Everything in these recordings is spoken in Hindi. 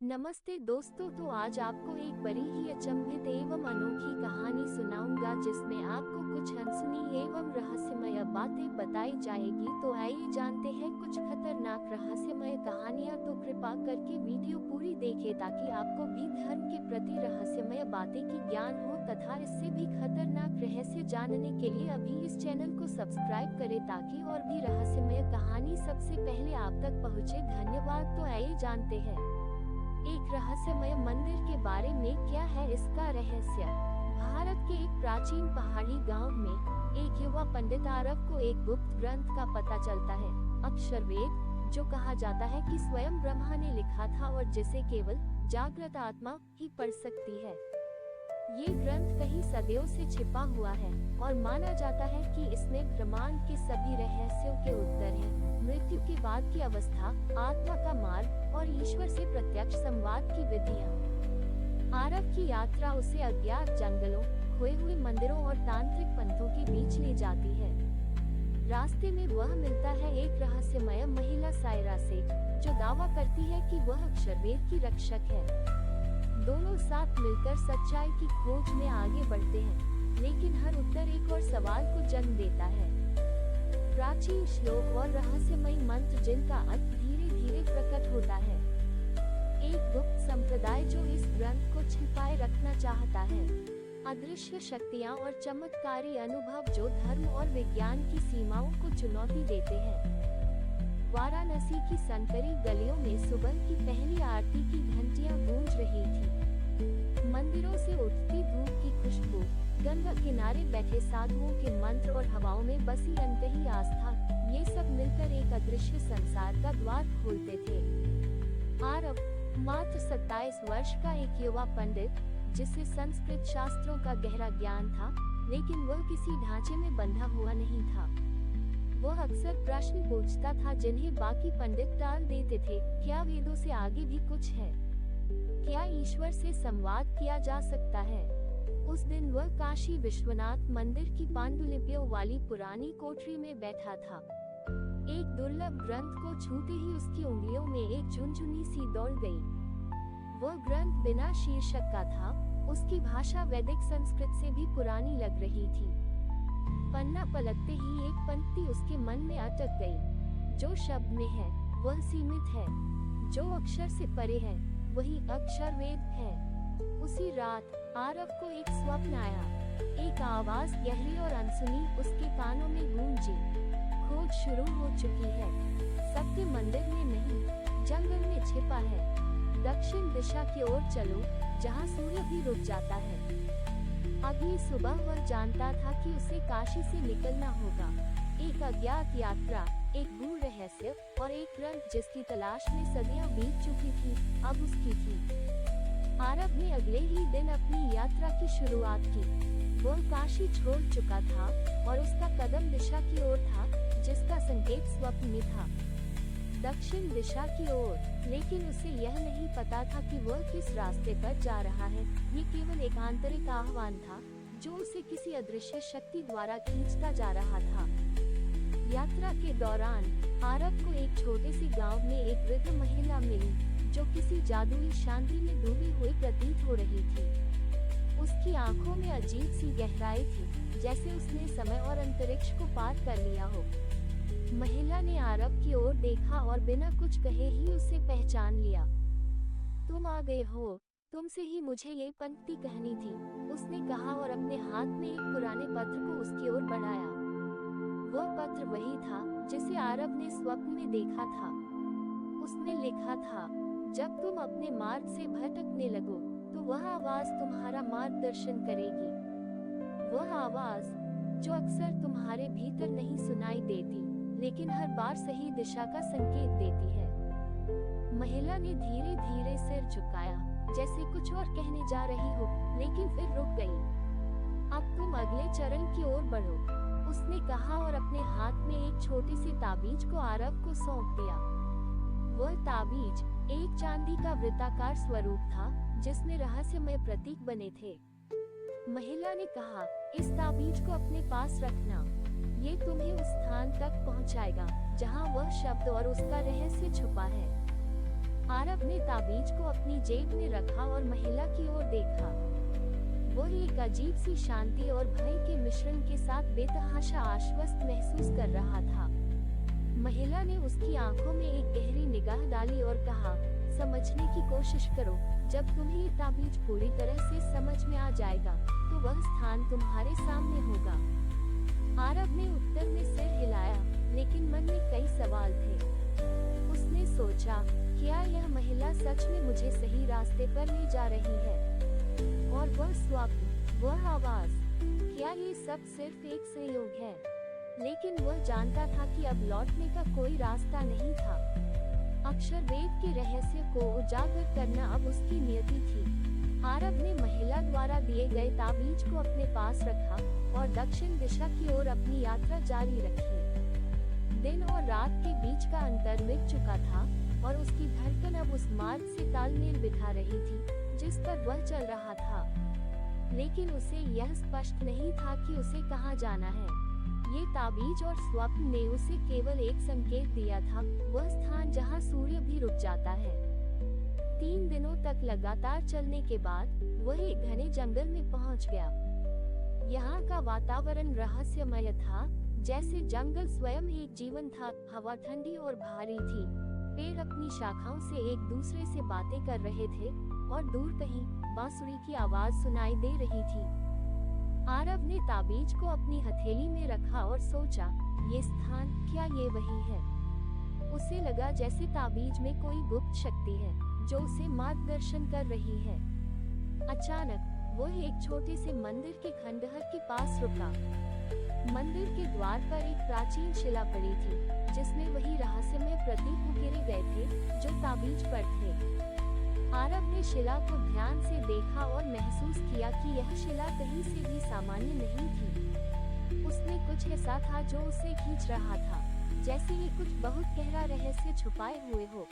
नमस्ते दोस्तों, तो आज आपको एक बड़ी ही अचंभित एवं अनोखी कहानी सुनाऊंगा जिसमें आपको कुछ अनसुनी एवं रहस्यमय बातें बताई जाएगी। तो आइए जानते हैं कुछ खतरनाक रहस्यमय कहानियां। तो कृपा करके वीडियो पूरी देखें ताकि आपको भी धर्म के प्रति रहस्यमय बातें की ज्ञान हो तथा इससे भी खतरनाक रहस्य जानने के लिए अभी इस चैनल को सब्सक्राइब करें ताकि और भी रहस्यमय कहानी सबसे पहले आप तक पहुँचे। धन्यवाद। तो आइए जानते हैं एक रहस्यमय मंदिर के बारे में। क्या है इसका रहस्य? भारत के एक प्राचीन पहाड़ी गांव में एक युवा पंडित आरव को एक गुप्त ग्रंथ का पता चलता है, अक्षरवेद, जो कहा जाता है कि स्वयं ब्रह्मा ने लिखा था और जिसे केवल जागृत आत्मा ही पढ़ सकती है। ये ग्रंथ कई सदियों से छिपा हुआ है और माना जाता है कि इसमें ब्रह्मांड के सभी रहस्यों के उत्तर हैं। मृत्यु के बाद की अवस्था, आत्मा का मार्ग और ईश्वर से प्रत्यक्ष संवाद की विधियां। आरव की यात्रा उसे अज्ञात जंगलों, खोए हुए मंदिरों और तांत्रिक पंथों के बीच ले जाती है। रास्ते में वह मिलता है एक रहस्यमय महिला सायरा से, जो दावा करती है कि वह अक्षरवेद की रक्षक है। दोनों साथ मिलकर सच्चाई की खोज में आगे बढ़ते हैं, लेकिन हर उत्तर एक और सवाल को जन्म देता है। प्राचीन श्लोक और रहस्यमय मंत्र जिनका अर्थ धीरे धीरे प्रकट होता है। एक गुप्त संप्रदाय जो इस ग्रंथ को छिपाए रखना चाहता है। अदृश्य शक्तियाँ और चमत्कारी अनुभव जो धर्म और विज्ञान की सीमाओं को चुनौती देते हैं। वाराणसी की सनकरी गलियों में सुबह की पहली आरती की घंटियां गूंज रही थी। मंदिरों से उठती धूप की खुशबू, गंगा किनारे बैठे साधुओं के मंत्र और हवाओं में बसी अनकही आस्था, ये सब मिलकर एक अदृश्य संसार का द्वार खोलते थे। आरव मात्र 27 वर्ष का एक युवा पंडित, जिसे संस्कृत शास्त्रों का गहरा ज्ञान था, लेकिन वह किसी ढांचे में बंधा हुआ नहीं था। वह अक्सर प्रश्न पूछता था जिन्हें बाकी पंडित टाल देते थे। क्या वेदों से आगे भी कुछ है? क्या ईश्वर से संवाद किया जा सकता है? उस दिन वह काशी विश्वनाथ मंदिर की पांडुलिपियों वाली पुरानी कोठरी में बैठा था। एक दुर्लभ ग्रंथ को छूते ही उसकी उंगलियों में एक झुनझुनी सी दौड़ गई। वह ग्रंथ बिना शीर्षक का था, उसकी भाषा वैदिक संस्कृत से भी पुरानी लग रही थी। पन्ना पलटते ही एक पंक्ति उसके मन में अटक गई। जो शब्द में है वह सीमित है, जो अक्षर से परे है वही अक्षरवेद है। उसी रात आरव को एक स्वप्न आया। एक आवाज गहरी और अनसुनी उसके कानों में गूंजी। खोज शुरू हो चुकी है। सत्य मंदिर में नहीं, जंगल में छिपा है। दक्षिण दिशा की ओर चलो, जहाँ सूर्य भी रुक जाता है। अगली सुबह वह जानता था कि उसे काशी से निकलना होगा। एक अज्ञात यात्रा, एक गूढ़ रहस्य और एक ग्रंथ जिसकी तलाश में सदियां बीत चुकी थी, अब उसकी थी। आरव ने अगले ही दिन अपनी यात्रा की शुरुआत की। वह काशी छोड़ चुका था और उसका कदम दिशा की ओर था, जिसका संकेत स्वप्न में था, दक्षिण दिशा की ओर। लेकिन उसे यह नहीं पता था कि वह किस रास्ते पर जा रहा है। ये केवल एक आंतरिक आह्वान था जो उसे किसी अदृश्य शक्ति द्वारा खींचता जा रहा था। यात्रा के दौरान आरव को एक छोटे से गांव में एक वृद्ध महिला मिली, जो किसी जादुई शांति में डूबी हुई प्रतीत हो रही थी। उसकी आंखों में अजीब सी गहराई थी, जैसे उसने समय और अंतरिक्ष को पार कर लिया हो। महिला ने आरव की ओर देखा और बिना कुछ कहे ही उसे पहचान लिया। तुम आ गए हो, तुमसे ही मुझे ये पंक्ति कहनी थी, उसने कहा और अपने हाथ में एक पुराने पत्र को उसकी ओर बढ़ाया। वह पत्र वही था जिसे आरव ने स्वप्न में देखा था। उसने लिखा था, जब तुम अपने मार्ग से भटकने लगो तो वह आवाज तुम्हारा मार्गदर्शन करेगी। वह आवाज जो अक्सर तुम्हारे भीतर नहीं सुनाई देती, लेकिन हर बार सही दिशा का संकेत देती है। महिला ने धीरे धीरे सिर झुकाया, जैसे कुछ और कहने जा रही हो, लेकिन फिर रुक गई। अब तुम अगले चरण की ओर बढ़ो, उसने कहा और अपने हाथ में एक छोटी सी ताबीज को आरव को सौंप दिया। वह ताबीज एक चांदी का वृत्ताकार स्वरूप था, जिसमें रहस्यमय प्रतीक बने थे। महिला ने कहा, इस ताबीज को अपने पास रखना, ये तुम्हें उस स्थान तक पहुंचाएगा जहां वह शब्द और उसका रहस्य छुपा है। आरव ने ताबीज को अपनी जेब में रखा और महिला की ओर देखा। वो एक अजीब सी शांति और भय के मिश्रण के साथ बेतहाशा आश्वस्त महसूस कर रहा था। महिला ने उसकी आंखों में एक गहरी निगाह डाली और कहा, समझने की कोशिश करो। जब तुम्हें ये ताबीज पूरी तरह से समझ में आ जाएगा, तो वह स्थान तुम्हारे सामने होगा। आरव ने उत्तर में सिर हिलाया, लेकिन मन में कई सवाल थे। उसने सोचा, क्या यह महिला सच में मुझे सही रास्ते पर ले जा रही है? और वह स्वप्न, वह आवाज, क्या ये सब सिर्फ एक संयोग है? लेकिन वह जानता था कि अब लौटने का कोई रास्ता नहीं था। अक्षरवेद के रहस्य को उजागर करना अब उसकी नियति थी। आरव ने महिला द्वारा दिए गए ताबीज को अपने पास रखा और दक्षिण दिशा की ओर अपनी यात्रा जारी रखी। दिन और रात के बीच का अंतर मिट चुका था और उसकी धड़कन अब उस मार्ग से तालमेल बिठा रही थी जिस पर वह चल रहा था। लेकिन उसे यह स्पष्ट नहीं था कि उसे कहाँ जाना है। ये ताबीज और स्वप्न ने उसे केवल एक संकेत दिया था, वह स्थान जहाँ सूर्य भी रुक जाता है। 3 दिनों तक लगातार चलने के बाद वह एक घने जंगल में पहुंच गया। यहाँ का वातावरण रहस्यमय था, जैसे जंगल स्वयं एक जीवन था। हवा ठंडी और भारी थी। पेड़ अपनी शाखाओं से एक दूसरे से बातें कर रहे थे और दूर कहीं बांसुरी की आवाज सुनाई दे रही थी। आरव ने ताबीज को अपनी हथेली में रखा और सोचा, ये स्थान, क्या ये वही है? उसे लगा जैसे ताबीज में कोई गुप्त शक्ति है जो उसे मार्गदर्शन कर रही है। अचानक वो एक छोटे से मंदिर के खंडहर के पास रुका। मंदिर के द्वार पर एक प्राचीन शिला पड़ी थी, जिसमें वही रहस्यमय प्रतीक उकेरे गए थे जो ताबीज पर थे। आरव ने शिला को ध्यान से देखा और महसूस किया कि यह शिला कहीं से भी सामान्य नहीं थी। उसमें कुछ ऐसा था जो उसे खींच रहा था, जैसे ये कुछ बहुत गहरा रहस्य छुपाए हुए हो।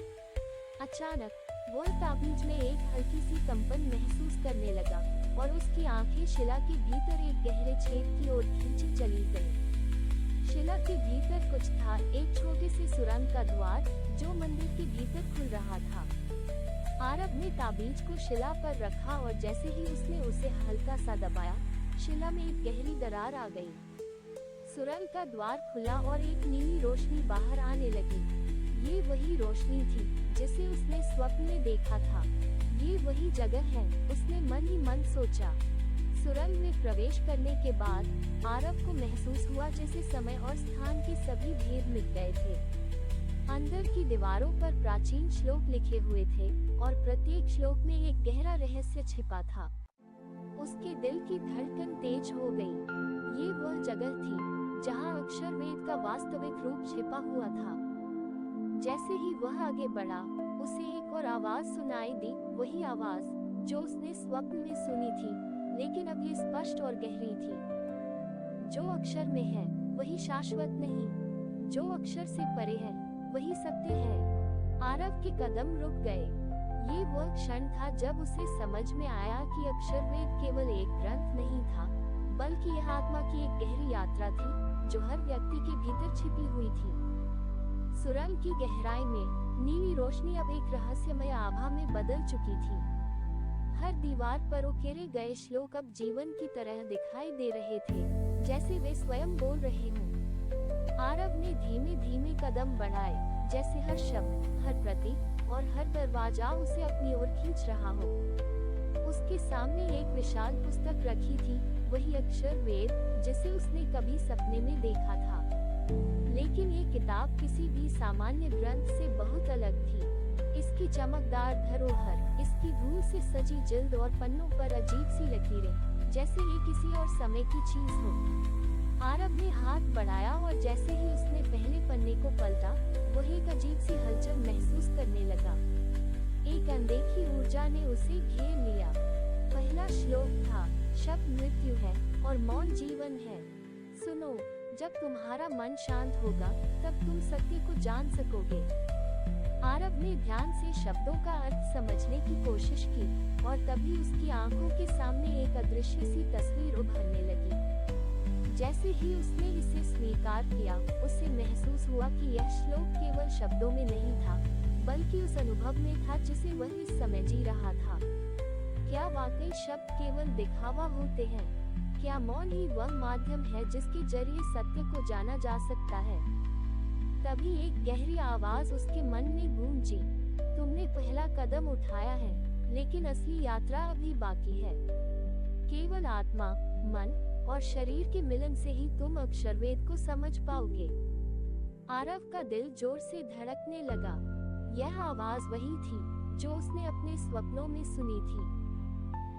अचानक वह ताबीज में एक हल्की सी कंपन महसूस करने लगा और उसकी आंखें शिला के भीतर एक गहरे छेद की ओर खींची चली गई। शिला के भीतर कुछ था, एक छोटे से सुरंग का द्वार जो मंदिर के भीतर खुल रहा था। आरव ने ताबीज को शिला पर रखा और जैसे ही उसने उसे हल्का सा दबाया, शिला में एक गहरी दरार आ गई। सुरंग का द्वार खुला और एक नीली रोशनी बाहर आने लगी। ये वही रोशनी थी जिसे उसने स्वप्न में देखा था। ये वही जगह है, उसने मन ही मन सोचा। सुरंग में प्रवेश करने के बाद आरव को महसूस हुआ जैसे समय और स्थान के सभी भेद मिट गए थे। अंदर की दीवारों पर प्राचीन श्लोक लिखे हुए थे और प्रत्येक श्लोक में एक गहरा रहस्य छिपा था। उसके दिल की धड़कन तेज हो गई। ये वह जगह थी जहां अक्षरवेद का वास्तविक रूप छिपा हुआ था। जैसे ही वह आगे बढ़ा, उसे एक और आवाज सुनाई दी, वही आवाज जो उसने स्वप्न में सुनी थी, लेकिन अब ये स्पष्ट और गहरी थी। जो अक्षर में है वही शाश्वत नहीं, जो अक्षर से परे है वही सत्य है। आरव के कदम रुक गए। ये वह क्षण था जब उसे समझ में आया कि अक्षरवेद केवल एक ग्रंथ नहीं था, बल्कि यह आत्मा की एक गहरी यात्रा थी जो हर व्यक्ति के भीतर छिपी हुई थी। सुरंग की गहराई में नीली रोशनी अब एक रहस्यमय आभा में बदल चुकी थी। हर दीवार पर उकेरे गए श्लोक अब जीवन की तरह दिखाई दे रहे थे, जैसे वे स्वयं बोल रहे हों। आरव ने धीमे धीमे कदम बढ़ाए, जैसे हर शब्द, हर प्रतीक और हर दरवाजा उसे अपनी ओर खींच रहा हो। उसके सामने एक विशाल पुस्तक रखी थी, वही अक्षरवेद जिसे उसने कभी सपने में देखा था। लेकिन ये किताब किसी भी सामान्य ग्रंथ से बहुत अलग थी। इसकी चमकदार धरोहर, इसकी धूल से सजी जिल्द और पन्नों पर अजीब सी लकीरें, जैसे ये किसी और समय की चीज हो। आरव ने हाथ बढ़ाया और जैसे ही उसने पहले पन्ने को पलटा, वह एक अजीब सी हलचल महसूस करने लगा। एक अनदेखी ऊर्जा ने उसे घेर लिया। पहला श्लोक था, शब्द मृत्यु है और मौन जीवन है। सुनो, जब तुम्हारा मन शांत होगा तब तुम सत्य को जान सकोगे। आरव ने ध्यान से शब्दों का अर्थ समझने की कोशिश की और तभी उसकी आंखों के सामने एक अदृश्य सी तस्वीर उभरने लगी। जैसे ही उसने इसे स्वीकार किया, उसे महसूस हुआ कि यह श्लोक केवल शब्दों में नहीं था, बल्कि उस अनुभव में था जिसे वह इस समय जी रहा था। क्या वाकई शब्द केवल दिखावा होते हैं? क्या मौन ही वह माध्यम है जिसके जरिए सत्य को जाना जा सकता है? तभी एक गहरी आवाज उसके मन में गूंजी, तुमने पहला कदम उठाया है, लेकिन असली यात्रा अभी बाकी है। केवल आत्मा, मन और शरीर के मिलन से ही तुम अक्षरवेद को समझ पाओगे। आरव का दिल जोर से धड़कने लगा। यह आवाज वही थी जो उसने अपने स्वप्नों में सुनी थी।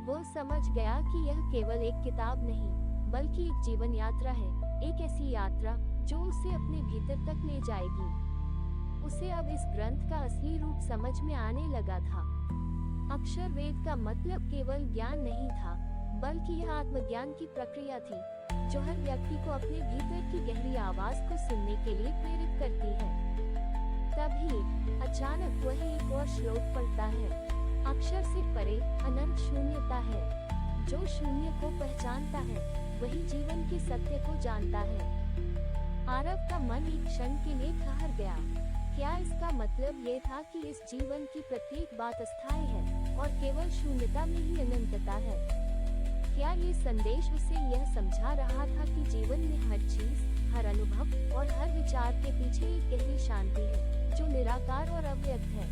वो समझ गया कि यह केवल एक किताब नहीं, बल्कि एक जीवन यात्रा है, एक ऐसी यात्रा जो उसे अपने भीतर तक ले जाएगी। उसे अब इस ग्रंथ का असली रूप समझ में आने लगा था। अक्षरवेद का मतलब केवल ज्ञान नहीं था, बल्कि यह आत्मज्ञान की प्रक्रिया थी, जो हर व्यक्ति को अपने भीतर की गहरी आवाज को सुनने के लिए प्रेरित करती है। तभी अचानक वह एक और श्लोक पढ़ता है, अक्षर से परे अनंत शून्यता है। जो शून्य को पहचानता है, वही जीवन के सत्य को जानता है। आरव का मन एक क्षण के लिए ठहर गया। क्या इसका मतलब ये था कि इस जीवन की प्रत्येक बात अस्थायी है और केवल शून्यता में ही अनंतता है? क्या ये संदेश उसे यह समझा रहा था कि जीवन में हर चीज, हर अनुभव और हर विचार के पीछे एक गहरी शांति है, जो निराकार और अव्यक्त है?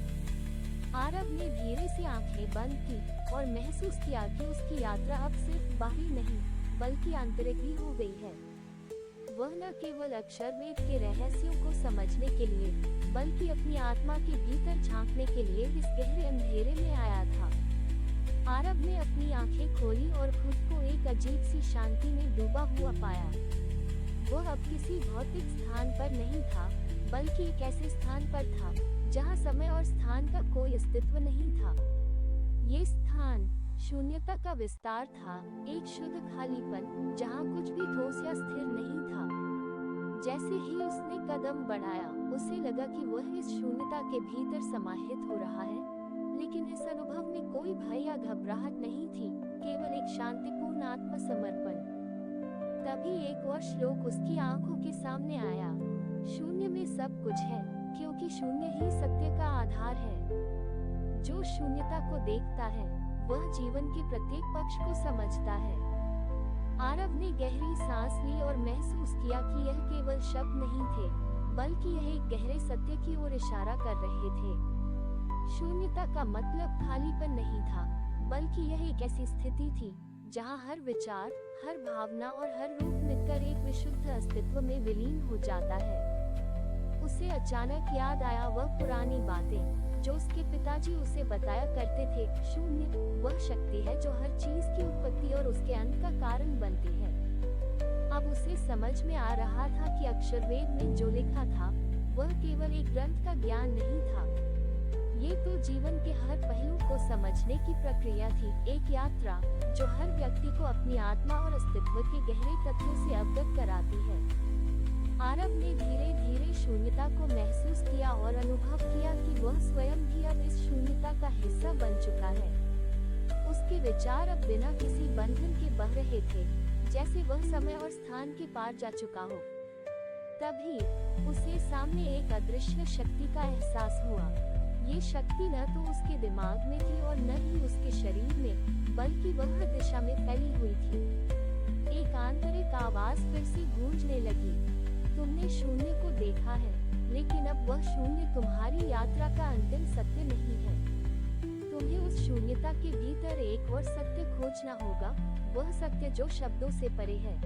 आरव ने धीरे से आंखें बंद की और महसूस किया कि उसकी यात्रा अब सिर्फ बाहरी नहीं, बल्कि आंतरिक भी हो गई है। वह न केवल अक्षरवेद के रहस्यों को समझने के लिए, बल्कि अपनी आत्मा के भीतर झांकने के लिए इस गहरे अंधेरे में आया था। आरव ने अपनी आंखें खोली और खुद को एक अजीब सी शांति में डूबा हुआ पाया। वह अब किसी भौतिक स्थान पर नहीं था, बल्कि एक ऐसे स्थान पर था जहां समय और स्थान का कोई अस्तित्व नहीं था। ये स्थान शून्यता का विस्तार था, एक शुद्ध खालीपन जहां कुछ भी ठोस या स्थिर नहीं था। जैसे ही उसने कदम बढ़ाया, उसे लगा कि वह इस शून्यता के भीतर समाहित हो रहा है, लेकिन इस अनुभव में कोई भय या घबराहट नहीं थी, केवल एक शांतिपूर्ण आत्मसमर्पण। तभी एक और श्लोक उसकी आंखों के सामने आया, शून्य में सब कुछ है, क्योंकि शून्य ही सत्य का आधार है। जो शून्यता को देखता है, वह जीवन के प्रत्येक पक्ष को समझता है। आरव ने गहरी सांस ली और महसूस किया कि यह केवल शब्द नहीं थे, बल्कि यह एक गहरे सत्य की ओर इशारा कर रहे थे। शून्यता का मतलब खालीपन नहीं था, बल्कि यह एक ऐसी स्थिति थी जहां हर विचार, हर भावना और हर रूप मिलकर एक विशुद्ध अस्तित्व में विलीन हो जाता है। उसे अचानक याद आया वह पुरानी बातें जो उसके पिताजी उसे बताया करते थे, शून्य वह शक्ति है जो हर चीज की उत्पत्ति और उसके अंत का कारण बनती है। अब उसे समझ में आ रहा था कि अक्षरवेद में जो लिखा था, वह केवल एक ग्रंथ का ज्ञान नहीं था। ये तो जीवन के हर पहलू को समझने की प्रक्रिया थी, एक यात्रा जो हर व्यक्ति को अपनी आत्मा और अस्तित्व के गहरे तत्वों से अवगत कराती है। आरव ने धीरे धीरे शून्यता को महसूस किया और अनुभव किया कि वह स्वयं भी अब इस शून्यता का हिस्सा बन चुका है। उसके विचार अब बिना किसी बंधन के बह रहे थे, जैसे वह समय और स्थान के पार जा चुका हो। तभी उसे सामने एक अदृश्य शक्ति का एहसास हुआ। ये शक्ति न तो उसके दिमाग में थी और न ही उसके शरीर में, बल्कि वह हर दिशा में फैली हुई थी। एक आंतरिक आवाज फिर से गूंजने लगी, तुमने शून्य को देखा है, लेकिन अब वह शून्य तुम्हारी यात्रा का अंतिम सत्य नहीं है। तुम्हें उस शून्यता के भीतर एक और सत्य खोजना होगा, वह सत्य जो शब्दों से परे है।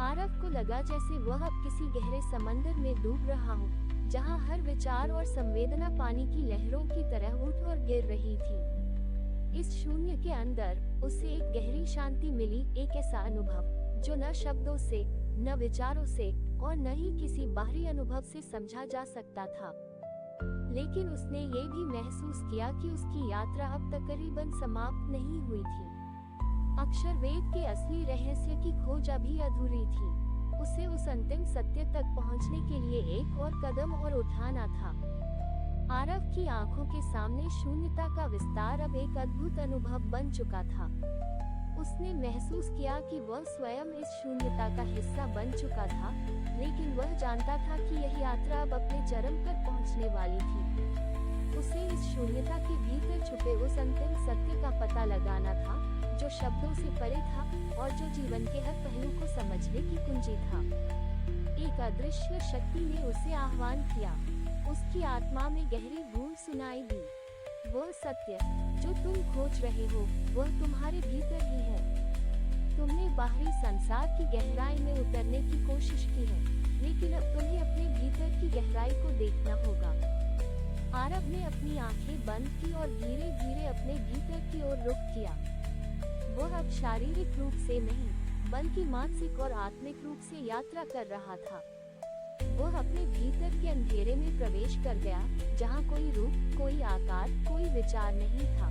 आरव को लगा जैसे वह अब किसी गहरे समंदर में डूब रहा हो, जहां हर विचार और संवेदना पानी की लहरों की तरह उठ और गिर रही थी। इस शून्य के अंदर उसे एक गहरी शांति मिली, एक ऐसा अनुभव जो न शब्दों से, न विचारों से और न ही किसी बाहरी अनुभव से समझा जा सकता था। लेकिन उसने ये भी महसूस किया कि उसकी यात्रा अब तकरीबन समाप्त नहीं हुई थी। अक्षरवेद के असली रहस्य की खोज अभी अधूरी थी। उसे उस अंतिम सत्य तक पहुंचने के लिए एक और कदम और उठाना था। आरव की आंखों के सामने शून्यता का विस्तार अब एक अद्भुत अनुभव बन चुका था। उसने महसूस किया कि वह स्वयं इस शून्यता का हिस्सा बन चुका था, लेकिन वह जानता था कि यह यात्रा अब अपने चरम पर पहुंचने वाली थी। उसे इस शून्यता के भीतर छुपे उस अंतिम सत्य का पता लगाना था, जो शब्दों से परे था और जो जीवन के हर पहलू को समझने की कुंजी था। एक अदृश्य शक्ति ने उसे आह्वान किया। उसकी आत्मा में गहरी गूंज सुनाई दी। वह सत्य जो तुम खोज रहे हो, वह तुम्हारे भीतर ही है। तुमने बाहरी संसार की गहराई में उतरने की कोशिश की है, लेकिन अब तुम्हें अपने भीतर की गहराई को देखना होगा। आरव ने अपनी आंखें बंद की और धीरे धीरे अपने भीतर की ओर रुख किया। वह अब शारीरिक रूप से नहीं, बल्कि मानसिक और आत्मिक रूप से यात्रा कर रहा था। वह अपने भीतर के अंधेरे में प्रवेश कर गया, जहाँ कोई रूप, कोई आकार, कोई विचार नहीं था।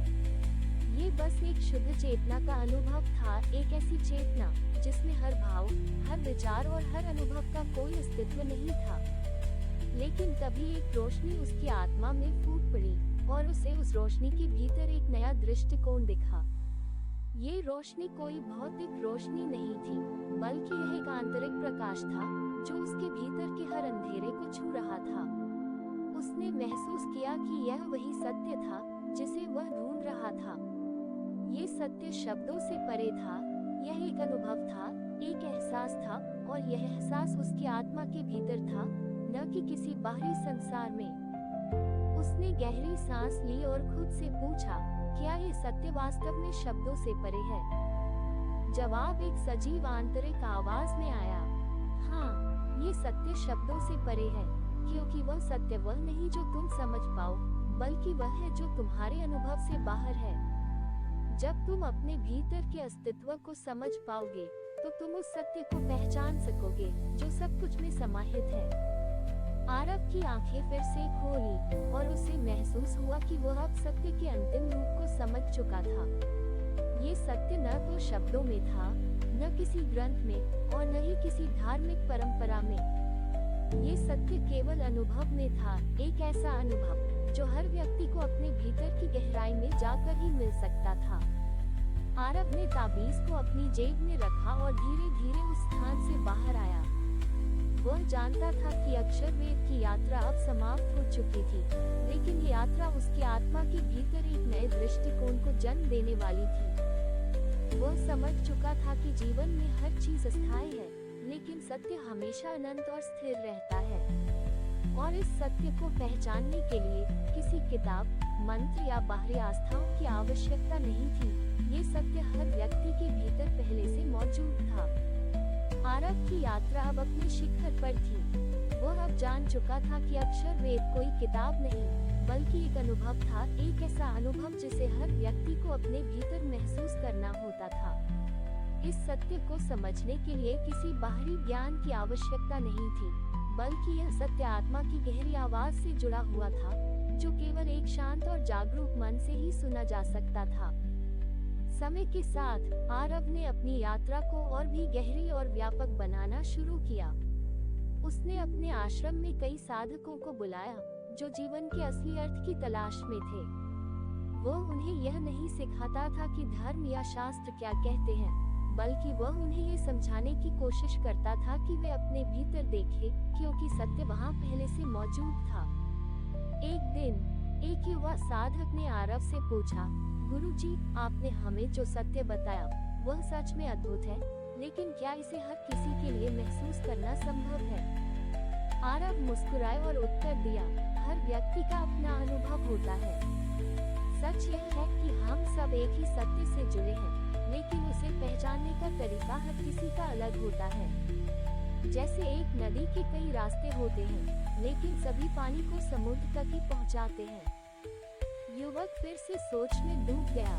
ये बस एक शुद्ध चेतना का अनुभव था, एक ऐसी चेतना जिसमें हर भाव, हर विचार और हर अनुभव का कोई अस्तित्व नहीं था। लेकिन तभी एक रोशनी उसकी आत्मा में फूट पड़ी और उसे उस रोशनी के भीतर एक नया दृष्टिकोण दिखा। ये रोशनी कोई भौतिक रोशनी नहीं थी, बल्कि यह एक आंतरिक प्रकाश था जो उसके भीतर के हर अंधेरे को छू रहा था। उसने महसूस किया कि यह वही सत्य था जिसे वह ढूंढ रहा था। ये सत्य शब्दों से परे था, यह एक अनुभव था, एक एहसास था, और यह एहसास उसकी आत्मा के भीतर था, न कि किसी बाहरी संसार में। उसने गहरी सांस ली और खुद से पूछा, क्या ये सत्य वास्तव में शब्दों से परे है? जवाब एक सजीव आंतरिक आवाज में आया, हाँ, ये सत्य शब्दों से परे है, क्योंकि वह सत्य वह नहीं जो तुम समझ पाओ, बल्कि वह है जो तुम्हारे अनुभव से बाहर है। जब तुम अपने भीतर के अस्तित्व को समझ पाओगे, तो तुम उस सत्य को पहचान सकोगे जो सब कुछ में समाहित है। आरव की आंखें फिर से खोली और उसे महसूस हुआ कि वह अब सत्य के अंतिम रूप को समझ चुका था। ये सत्य न तो शब्दों में था, न किसी ग्रंथ में, और न ही किसी धार्मिक परंपरा में। ये सत्य केवल अनुभव में था, एक ऐसा अनुभव जो हर व्यक्ति को अपने भीतर की गहराई में जाकर ही मिल सकता था। आरव ने ताबीज को अपनी जेब में रखा और धीरे धीरे उस स्थान से बाहर आया। वह जानता था कि अक्षरवेद की यात्रा अब समाप्त हो चुकी थी, लेकिन ये यात्रा उसकी आत्मा के भीतर एक नए दृष्टिकोण को जन्म देने वाली थी। वह समझ चुका था कि जीवन में हर चीज अस्थायी है, लेकिन सत्य हमेशा अनंत और स्थिर रहता है। और इस सत्य को पहचानने के लिए किसी किताब, मंत्र या बाहरी आस्थाओं की आवश्यकता नहीं थी। ये सत्य हर व्यक्ति के भीतर पहले से मौजूद था। आरव की यात्रा अब अपने शिखर पर थी। वह अब जान चुका था कि अक्षरवेद कोई किताब नहीं, बल्कि एक अनुभव था, एक ऐसा अनुभव जिसे हर व्यक्ति को अपने भीतर महसूस करना होता था। इस सत्य को समझने के लिए किसी बाहरी ज्ञान की आवश्यकता नहीं थी, बल्कि यह सत्य आत्मा की गहरी आवाज से जुड़ा हुआ था, जो केवल एक शांत और जागरूक मन से ही सुना जा सकता था। समय के साथ आरव ने अपनी यात्रा को और भी गहरी और व्यापक बनाना शुरू किया। उसने अपने आश्रम में कई साधकों को बुलाया जो जीवन के असली अर्थ की तलाश में थे। वह उन्हें यह नहीं सिखाता था कि धर्म या शास्त्र क्या कहते हैं, बल्कि वह उन्हें ये समझाने की कोशिश करता था कि वे अपने भीतर देखें, क्योंकि सत्य वहां पहले से मौजूद था। एक दिन एक युवा साधक ने आरव से पूछा, गुरुजी, आपने हमें जो सत्य बताया वह सच में अद्भुत है, लेकिन क्या इसे हर किसी के लिए महसूस करना संभव है? आरव मुस्कुराए और उत्तर दिया, हर व्यक्ति का अपना अनुभव होता है। सच यह है कि हम सब एक ही सत्य से जुड़े हैं, लेकिन उसे पहचानने का तरीका हर किसी का अलग होता है। जैसे एक नदी के कई रास्ते होते हैं, लेकिन सभी पानी को समुद्र तक ही पहुंचाते हैं। युवक फिर से सोच में डूब गया।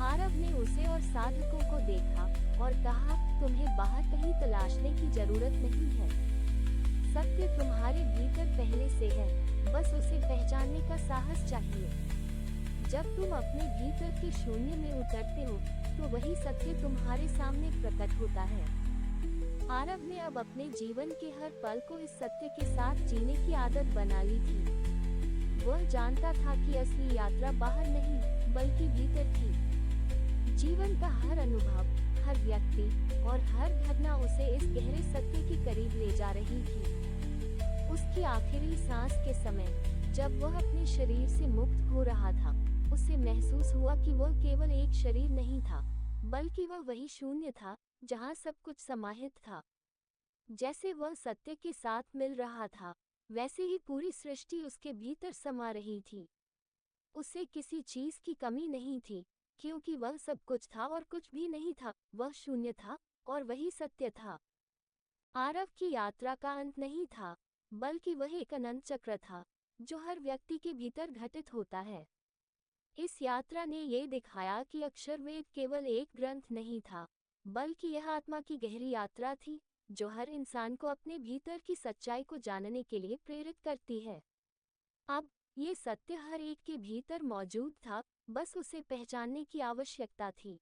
आरव ने उसे और साधकों को देखा और कहा, तुम्हें बाहर कहीं तलाशने की जरूरत नहीं है। सत्य तुम्हारे भीतर पहले से है, बस उसे पहचानने का साहस चाहिए। जब तुम अपने भीतर के शून्य में उतरते हो, तो वही सत्य तुम्हारे सामने प्रकट होता है। आरव ने अब अपने जीवन के हर पल को इस सत्य के साथ जीने की आदत बना ली थी। वह जानता था कि असली यात्रा बाहर नहीं, बल्कि भीतर थी। जीवन का हर अनुभव, हर व्यक्ति और हर घटना उसे इस गहरे सत्य के करीब ले जा रही थी। उसकी आखिरी सांस के समय जब वह अपने शरीर से मुक्त हो रहा था, उसे महसूस हुआ कि वह केवल एक शरीर नहीं था, बल्कि वह वही शून्य था जहाँ सब कुछ समाहित था। जैसे वह सत्य के साथ मिल रहा था, वैसे ही पूरी सृष्टि उसके भीतर समा रही थी। उसे किसी चीज की कमी नहीं थी, क्योंकि वह सब कुछ था और कुछ भी नहीं था, वह शून्य था और वही सत्य था। आरव की यात्रा का अंत नहीं था, बल्कि वह एक अनंत चक्र था, जो हर व्यक्ति के भीतर घटित होता है। इस यात्रा ने ये दिखाया कि अक्षरवेद केवल एक ग्रंथ नहीं था, बल्कि यह आत्मा की गहरी यात्रा थी, जो हर इंसान को अपने भीतर की सच्चाई को जानने के लिए प्रेरित करती है। अब ये सत्य हर एक के भीतर मौजूद था, बस उसे पहचानने की आवश्यकता थी।